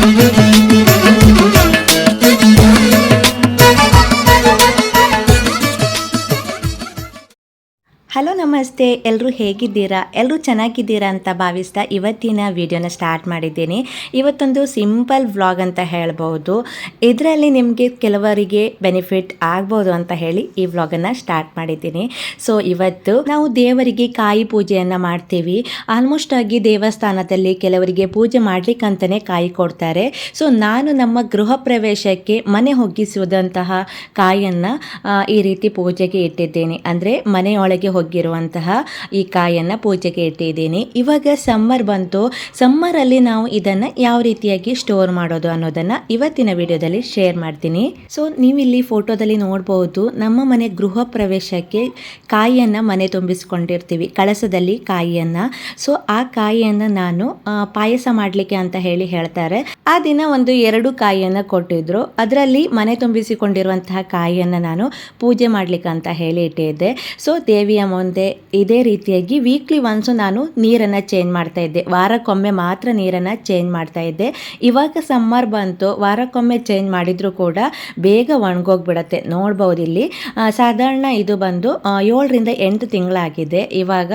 Hello ನಮಸ್ತೆ, ಎಲ್ಲರೂ ಹೇಗಿದ್ದೀರಾ? ಎಲ್ಲರೂ ಚೆನ್ನಾಗಿದ್ದೀರಾ ಅಂತ ಭಾವಿಸ್ತಾ ಇವತ್ತಿನ ವಿಡಿಯೋನ ಸ್ಟಾರ್ಟ್ ಮಾಡಿದ್ದೀನಿ. ಇವತ್ತೊಂದು ಸಿಂಪಲ್ ವ್ಲಾಗ್ ಅಂತ ಹೇಳ್ಬೋದು. ಇದರಲ್ಲಿ ನಿಮಗೆ ಕೆಲವರಿಗೆ ಬೆನಿಫಿಟ್ ಆಗ್ಬೋದು ಅಂತ ಹೇಳಿ ಈ ವ್ಲಾಗನ್ನು ಸ್ಟಾರ್ಟ್ ಮಾಡಿದ್ದೀನಿ. ಸೊ ಇವತ್ತು ನಾವು ದೇವರಿಗೆ ಕಾಯಿ ಪೂಜೆಯನ್ನು ಮಾಡ್ತೀವಿ. ಆಲ್ಮೋಸ್ಟ್ ಆಗಿ ದೇವಸ್ಥಾನದಲ್ಲಿ ಕೆಲವರಿಗೆ ಪೂಜೆ ಮಾಡ್ಲಿಕ್ಕಂತಲೇ ಕಾಯಿ ಕೊಡ್ತಾರೆ. ಸೊ ನಾನು ನಮ್ಮ ಗೃಹ ಪ್ರವೇಶಕ್ಕೆ ಮನೆ ಹೊಗ್ಗಿಸುವುದಂತಹ ಕಾಯನ್ನು ಈ ರೀತಿ ಪೂಜೆಗೆ ಇಟ್ಟಿದ್ದೇನೆ. ಅಂದರೆ ಮನೆಯೊಳಗೆ ಹೋಗಿರುವಂತಹ ಈ ಕಾಯನ್ನು ಪೂಜೆಗೆ ಇಟ್ಟಿದ್ದೀನಿ. ಇವಾಗ ಸಮ್ಮರ್ ಬಂತು. ಸಮ್ಮರಲ್ಲಿ ನಾವು ಇದನ್ನು ಯಾವ ರೀತಿಯಾಗಿ ಸ್ಟೋರ್ ಮಾಡೋದು ಅನ್ನೋದನ್ನು ಇವತ್ತಿನ ವಿಡಿಯೋದಲ್ಲಿ ಶೇರ್ ಮಾಡ್ತೀನಿ. ಸೊ ನೀವಿಲ್ಲಿ ಫೋಟೋದಲ್ಲಿ ನೋಡ್ಬೋದು, ನಮ್ಮ ಮನೆ ಗೃಹ ಪ್ರವೇಶಕ್ಕೆ ಕಾಯಿಯನ್ನು ಮನೆ ತುಂಬಿಸ್ಕೊಂಡಿರ್ತೀವಿ, ಕಳಸದಲ್ಲಿ ಕಾಯಿಯನ್ನು. ಸೊ ಆ ಕಾಯಿಯನ್ನು ನಾನು ಪಾಯಸ ಮಾಡಲಿಕ್ಕೆ ಅಂತ ಹೇಳ್ತಾರೆ. ಆ ದಿನ ಒಂದು 2 ಕಾಯಿಯನ್ನು ಕೊಟ್ಟಿದ್ರು. ಅದರಲ್ಲಿ ಮನೆ ತುಂಬಿಸಿಕೊಂಡಿರುವಂತಹ ಕಾಯಿಯನ್ನು ನಾನು ಪೂಜೆ ಮಾಡ್ಲಿಕ್ಕೆ ಅಂತ ಇಟ್ಟಿದ್ದೆ. ಸೊ ದೇವಿಯ ಮುಂದೆ ಇದೇ ರೀತಿಯಾಗಿ ವೀಕ್ಲಿ ಒನ್ಸು ನಾನು ನೀರನ್ನು ಚೇಂಜ್ ಮಾಡ್ತಾ ಇದ್ದೆ. ವಾರಕ್ಕೊಮ್ಮೆ ಮಾತ್ರ ನೀರನ್ನು ಚೇಂಜ್ ಮಾಡ್ತಾ ಇದ್ದೆ. ಇವಾಗ ಸಮ್ಮರ್ ಬಂತು, ವಾರಕ್ಕೊಮ್ಮೆ ಚೇಂಜ್ ಮಾಡಿದರೂ ಕೂಡ ಬೇಗ ಒಣಗೋಗ್ಬಿಡತ್ತೆ. ನೋಡ್ಬೋದು ಇಲ್ಲಿ ಸಾಧಾರಣ ಇದು ಬಂದು 7 ರಿಂದ 8 ತಿಂಗಳಾಗಿದೆ. ಇವಾಗ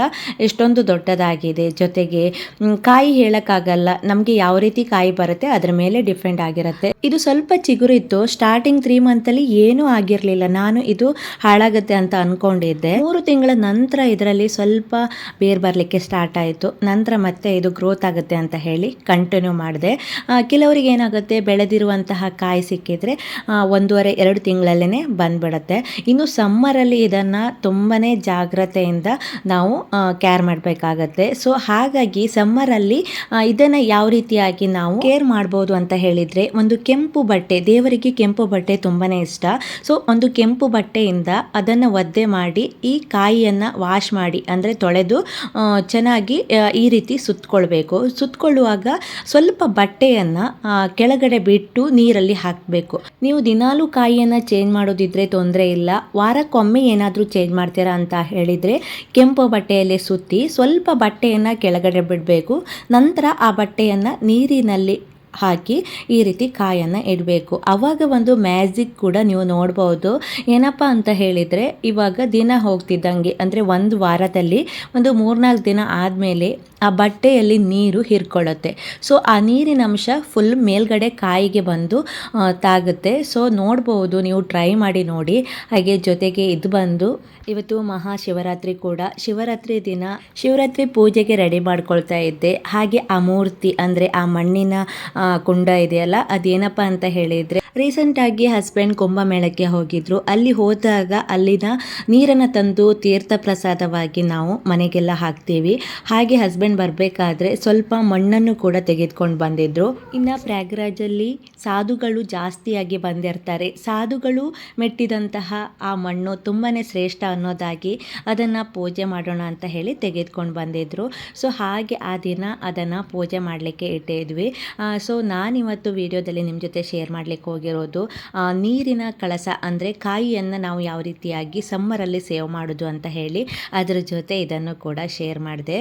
ಎಷ್ಟೊಂದು ದೊಡ್ಡದಾಗಿದೆ. ಜೊತೆಗೆ ಕಾಯಿ ಹೇಳೋಕ್ಕಾಗಲ್ಲ, ನಮಗೆ ಯಾವ ರೀತಿ ಕಾಯಿ ಬರುತ್ತೆ ಅದರ ಮೇಲೆ ಡಿಪೆಂಡ್ ಆಗಿರುತ್ತೆ. ಇದು ಸ್ವಲ್ಪ ಚಿಗುರಿತ್ತು. ಸ್ಟಾರ್ಟಿಂಗ್ 3 ಮಂತಲ್ಲಿ ಏನೂ ಆಗಿರಲಿಲ್ಲ. ನಾನು ಇದು ಹಾಳಾಗುತ್ತೆ ಅಂತ ಅಂದ್ಕೊಂಡಿದ್ದೆ. 3 ತಿಂಗಳ ನಂತರ ಇದರಲ್ಲಿ ಸ್ವಲ್ಪ ಬೇರು ಬರಲಿಕ್ಕೆ ಸ್ಟಾರ್ಟ್ ಆಯಿತು. ನಂತರ ಮತ್ತೆ ಇದು ಗ್ರೋತ್ ಆಗುತ್ತೆ ಅಂತ ಹೇಳಿ ಕಂಟಿನ್ಯೂ ಮಾಡಿದೆ. ಕೆಲವರಿಗೆ ಏನಾಗುತ್ತೆ, ಬೆಳೆದಿರುವಂತಹ ಕಾಯಿ ಸಿಕ್ಕಿದ್ರೆ 1.5-2 ತಿಂಗಳಲ್ಲೇ ಬಂದ್ಬಿಡುತ್ತೆ. ಇನ್ನು ಸಮ್ಮರಲ್ಲಿ ಇದನ್ನು ತುಂಬಾ ಜಾಗ್ರತೆಯಿಂದ ನಾವು ಕೇರ್ ಮಾಡಬೇಕಾಗತ್ತೆ. ಸೊ ಹಾಗಾಗಿ ಸಮ್ಮರಲ್ಲಿ ಇದನ್ನು ಯಾವ ರೀತಿಯಾಗಿ ನಾವು ಕೇರ್ ಮಾಡ್ಬೋದು ಅಂತ ಹೇಳಿದರೆ, ಒಂದು ಕೆಂಪು ಬಟ್ಟೆ, ದೇವರಿಗೆ ಕೆಂಪು ಬಟ್ಟೆ ತುಂಬಾ ಇಷ್ಟ. ಸೊ ಒಂದು ಕೆಂಪು ಬಟ್ಟೆಯಿಂದ ಅದನ್ನು ಒದ್ದೆ ಮಾಡಿ ಈ ಕಾಯಿಯನ್ನು ವಾಶ್ ಮಾಡಿ, ಅಂದರೆ ತೊಳೆದು ಚೆನ್ನಾಗಿ ಈ ರೀತಿ ಸುತ್ತಕೊಳ್ಬೇಕು. ಸುತ್ತಕೊಳ್ಳುವಾಗ ಸ್ವಲ್ಪ ಬಟ್ಟೆಯನ್ನು ಕೆಳಗಡೆ ಬಿಟ್ಟು ನೀರಲ್ಲಿ ಹಾಕಬೇಕು. ನೀವು ದಿನಾಲೂ ಕಾಯಿಯನ್ನು ಚೇಂಜ್ ಮಾಡೋದಿದ್ರೆ ತೊಂದರೆ ಇಲ್ಲ. ವಾರಕ್ಕೊಮ್ಮೆ ಏನಾದರೂ ಚೇಂಜ್ ಮಾಡ್ತೀರಾ ಅಂತ ಹೇಳಿದರೆ ಕೆಂಪು ಬಟ್ಟೆಯಲ್ಲಿ ಸುತ್ತಿ ಸ್ವಲ್ಪ ಬಟ್ಟೆಯನ್ನು ಕೆಳಗಡೆ ಬಿಡಬೇಕು. ನಂತರ ಆ ಬಟ್ಟೆಯನ್ನು ನೀರಿನಲ್ಲಿ ಹಾಕಿ ಈ ರೀತಿ ಕಾಯನ್ನು ಇಡಬೇಕು. ಆವಾಗ ಒಂದು ಮ್ಯಾಜಿಕ್ ಕೂಡ ನೀವು ನೋಡ್ಬೋದು. ಏನಪ್ಪ ಅಂತ ಹೇಳಿದರೆ, ಇವಾಗ ದಿನ ಹೋಗ್ತಿದ್ದಂಗೆ, ಅಂದರೆ ಒಂದು ವಾರದಲ್ಲಿ ಒಂದು 3-4 ದಿನ ಆದಮೇಲೆ ಆ ಬಟ್ಟೆಯಲ್ಲಿ ನೀರು ಹೀರ್ಕೊಳ್ಳುತ್ತೆ. ಸೊ ಆ ನೀರಿನ ಅಂಶ ಫುಲ್ ಮೇಲ್ಗಡೆ ಕಾಯಿಗೆ ಬಂದು ತಾಗುತ್ತೆ. ಸೊ ನೋಡ್ಬೋದು, ನೀವು ಟ್ರೈ ಮಾಡಿ ನೋಡಿ. ಹಾಗೆ ಜೊತೆಗೆ ಇದು ಬಂದು ಇವತ್ತು ಮಹಾಶಿವರಾತ್ರಿ ಕೂಡ. ಶಿವರಾತ್ರಿ ದಿನ ಶಿವರಾತ್ರಿ ಪೂಜೆಗೆ ರೆಡಿ ಮಾಡ್ಕೊಳ್ತಾ ಇದ್ದೆ. ಹಾಗೆ ಆ ಮೂರ್ತಿ, ಅಂದರೆ ಆ ಮಣ್ಣಿನ ಕುಂಡ ಇದೆಯಲ್ಲ, ಅದೇನಪ್ಪ ಅಂತ ಹೇಳಿದರೆ, ರೀಸೆಂಟಾಗಿ ಹಸ್ಬೆಂಡ್ ಕುಂಭಮೇಳಕ್ಕೆ ಹೋಗಿದ್ರು. ಅಲ್ಲಿ ಹೋದಾಗ ಅಲ್ಲಿನ ನೀರನ್ನು ತಂದು ತೀರ್ಥ ಪ್ರಸಾದವಾಗಿ ನಾವು ಮನೆಗೆಲ್ಲ ಹಾಕ್ತೀವಿ. ಹಾಗೆ ಹಸ್ಬೆಂಡ್ ಬರಬೇಕಾದ್ರೆ ಸ್ವಲ್ಪ ಮಣ್ಣನ್ನು ಕೂಡ ತೆಗೆದುಕೊಂಡು ಬಂದಿದ್ರು. ಇನ್ನು ಪ್ರಯಾಗ್ರಾಜಲ್ಲಿ ಸಾಧುಗಳು ಜಾಸ್ತಿಯಾಗಿ ಬಂದಿರ್ತಾರೆ. ಸಾಧುಗಳು ಮೆಟ್ಟಿದಂತಹ ಆ ಮಣ್ಣು ತುಂಬಾ ಶ್ರೇಷ್ಠ ಅನ್ನೋದಾಗಿ ಅದನ್ನು ಪೂಜೆ ಮಾಡೋಣ ಅಂತ ಹೇಳಿ ತೆಗೆದುಕೊಂಡು ಬಂದಿದ್ರು. ಸೊ ಹಾಗೆ ಆ ದಿನ ಅದನ್ನು ಪೂಜೆ ಮಾಡಲಿಕ್ಕೆ ಇಟ್ಟಿದ್ವಿ. ಸೊ ನಾನಿವತ್ತು ವಿಡಿಯೋದಲ್ಲಿ ನಿಮ್ಮ ಜೊತೆ ಶೇರ್ ಮಾಡಲಿಕ್ಕೆ ಹೋಗಿರೋದು ನೀರಿನ ಕಳಸ, ಅಂದರೆ ಕಾಯಿಯನ್ನು ನಾವು ಯಾವ ರೀತಿಯಾಗಿ ಸಮ್ಮರಲ್ಲಿ ಸೇವ್ ಮಾಡೋದು ಅಂತ ಹೇಳಿ ಅದರ ಜೊತೆ ಇದನ್ನು ಕೂಡ ಶೇರ್ ಮಾಡಿದೆ.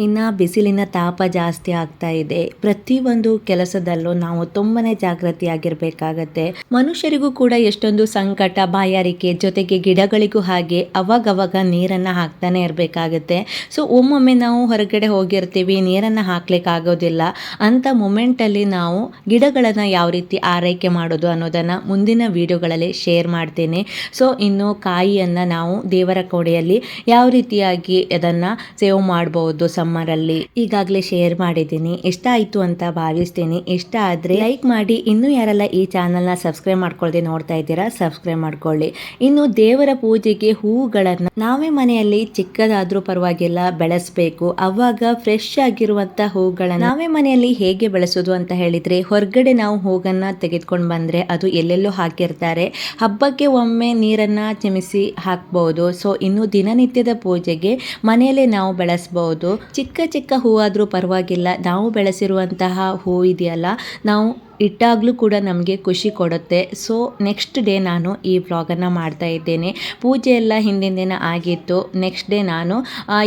ಇನ್ನು ಬಿಸಿಲಿನ ತಾಪ ಜಾಸ್ತಿ ಆಗ್ತಾ ಇದೆ. ಪ್ರತಿಯೊಂದು ಕೆಲಸದಲ್ಲೂ ನಾವು ತುಂಬಾ ಜಾಗೃತಿಯಾಗಿರಬೇಕಾಗತ್ತೆ. ಮನುಷ್ಯರಿಗೂ ಕೂಡ ಎಷ್ಟೊಂದು ಸಂಕಟ, ಬಾಯಾರಿಕೆ, ಜೊತೆಗೆ ಗಿಡಗಳಿಗೂ ಹಾಗೆ ಅವಾಗವಾಗ ನೀರನ್ನು ಹಾಕ್ತಾನೆ ಇರಬೇಕಾಗತ್ತೆ. ಸೊ ಒಮ್ಮೊಮ್ಮೆ ನಾವು ಹೊರಗಡೆ ಹೋಗಿರ್ತೀವಿ, ನೀರನ್ನು ಹಾಕ್ಲಿಕ್ಕಾಗೋದಿಲ್ಲ. ಅಂಥ ಮೊಮೆಂಟಲ್ಲಿ ನಾವು ಗಿಡಗಳನ್ನು ಯಾವ ರೀತಿ ಆರೈಕೆ ಮಾಡೋದು ಅನ್ನೋದನ್ನು ಮುಂದಿನ ವಿಡಿಯೋಗಳಲ್ಲಿ ಶೇರ್ ಮಾಡ್ತೇನೆ. ಸೊ ಇನ್ನು ಕಾಯಿಯನ್ನು ನಾವು ದೇವರ ಕೋಣೆಯಲ್ಲಿ ಯಾವ ರೀತಿಯಾಗಿ ಅದನ್ನು ಸೇವ್ ಮಾಡ್ಬೋದು ಸಮ್ಮರಲ್ಲಿ ಈಗಾಗಲೇ ಶೇರ್ ಮಾಡಿದ್ದೀನಿ. ಇಷ್ಟ ಆಯಿತು ಅಂತ ಭಾವಿಸ್ತೀನಿ. ಇಷ್ಟ ಆದರೆ ಲೈಕ್ ಮಾಡಿ. ಇನ್ನೂ ಯಾರೆಲ್ಲ ಈ ಚಾನಲ್ನ ಸಬ್ಸ್ಕ್ರೈಬ್ ಮಾಡ್ಕೊಳ್ಳದೆ ನೋಡ್ತಾ ಇದ್ದೀರಾ, ಸಬ್ಸ್ಕ್ರೈಬ್ ಮಾಡ್ಕೊಳ್ಳಿ. ಇನ್ನು ದೇವರ ಪೂಜೆಗೆ ಹೂಗಳನ್ನು ನಾವೇ ಮನೆಯಲ್ಲಿ ಚಿಕ್ಕದಾದರೂ ಪರವಾಗಿಲ್ಲ ಬೆಳೆಸಬೇಕು. ಅವಾಗ ಫ್ರೆಶ್ ಆಗಿರುವಂಥ ಹೂಗಳನ್ನು ನಾವೇ ಮನೆಯಲ್ಲಿ ಹೇಗೆ ಬೆಳೆಸೋದು ಅಂತ ಹೇಳಿದರೆ, ಹೊರಗಡೆ ನಾವು ಹೂವನ್ನು ತೆಗೆದುಕೊಂಡು ಬಂದರೆ ಅದು ಎಲ್ಲೆಲ್ಲೋ ಹಾಕಿರ್ತಾರೆ. ಹಬ್ಬಕ್ಕೆ ಒಮ್ಮೆ ನೀರನ್ನು ಚಿಮಿಸಿ ಹಾಕ್ಬೋದು. ಸೊ ಇನ್ನು ದಿನನಿತ್ಯದ ಪೂಜೆಗೆ ಮನೆಯಲ್ಲೇ ನಾವು ಬೆಳೆಸ್ಬೋದು. ಚಿಕ್ಕ ಚಿಕ್ಕ ಹೂವಾದರೂ ಪರವಾಗಿಲ್ಲ, ನಾವು ಬೆಳೆಸಿರುವಂತಹ ಹೂ ಇದೆಯಲ್ಲ, ನಾವು ಇಟ್ಟಾಗಲೂ ಕೂಡ ನಮಗೆ ಖುಷಿ ಕೊಡುತ್ತೆ. ಸೊ ನೆಕ್ಸ್ಟ್ ಡೇ ನಾನು ಈ ವ್ಲಾಗನ್ನು ಮಾಡ್ತಾ ಇದ್ದೇನೆ. ಪೂಜೆ ಎಲ್ಲ ಹಿಂದಿನ ದಿನ ಆಗಿತ್ತು. ನೆಕ್ಸ್ಟ್ ಡೇ ನಾನು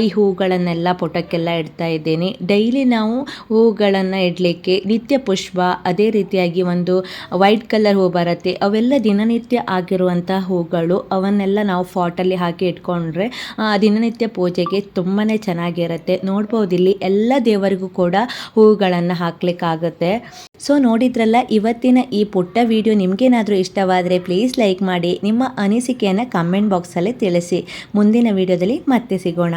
ಈ ಹೂಗಳನ್ನೆಲ್ಲ ಪುಟಕ್ಕೆಲ್ಲ ಇಡ್ತಾ ಇದ್ದೇನೆ. ಡೈಲಿ ನಾವು ಹೂಗಳನ್ನು ಇಡಲಿಕ್ಕೆ ನಿತ್ಯ ಪುಷ್ಪ, ಅದೇ ರೀತಿಯಾಗಿ ಒಂದು ವೈಟ್ ಕಲರ್ ಹೂ ಬರುತ್ತೆ, ಅವೆಲ್ಲ ದಿನನಿತ್ಯ ಆಗಿರುವಂಥ ಹೂಗಳು. ಅವನ್ನೆಲ್ಲ ನಾವು ಫಾಟಲ್ಲಿ ಹಾಕಿ ಇಟ್ಕೊಂಡ್ರೆ ದಿನನಿತ್ಯ ಪೂಜೆಗೆ ತುಂಬಾ ಚೆನ್ನಾಗಿರುತ್ತೆ. ನೋಡ್ಬೋದು ಇಲ್ಲಿ ಎಲ್ಲ ದೇವರಿಗೂ ಕೂಡ ಹೂಗಳನ್ನು ಹಾಕ್ಲಿಕ್ಕಾಗುತ್ತೆ. ಸೊ ನೋಡಿದ್ರಲ್ಲ, ಇವತ್ತಿನ ಈ ಪುಟ್ಟ ವಿಡಿಯೋ ನಿಮಗೇನಾದರೂ ಇಷ್ಟವಾದರೆ ಪ್ಲೀಸ್ ಲೈಕ್ ಮಾಡಿ, ನಿಮ್ಮ ಅನಿಸಿಕೆಯನ್ನು ಕಮೆಂಟ್ ಬಾಕ್ಸಲ್ಲಿ ತಿಳಿಸಿ. ಮುಂದಿನ ವಿಡಿಯೋದಲ್ಲಿ ಮತ್ತೆ ಸಿಗೋಣ.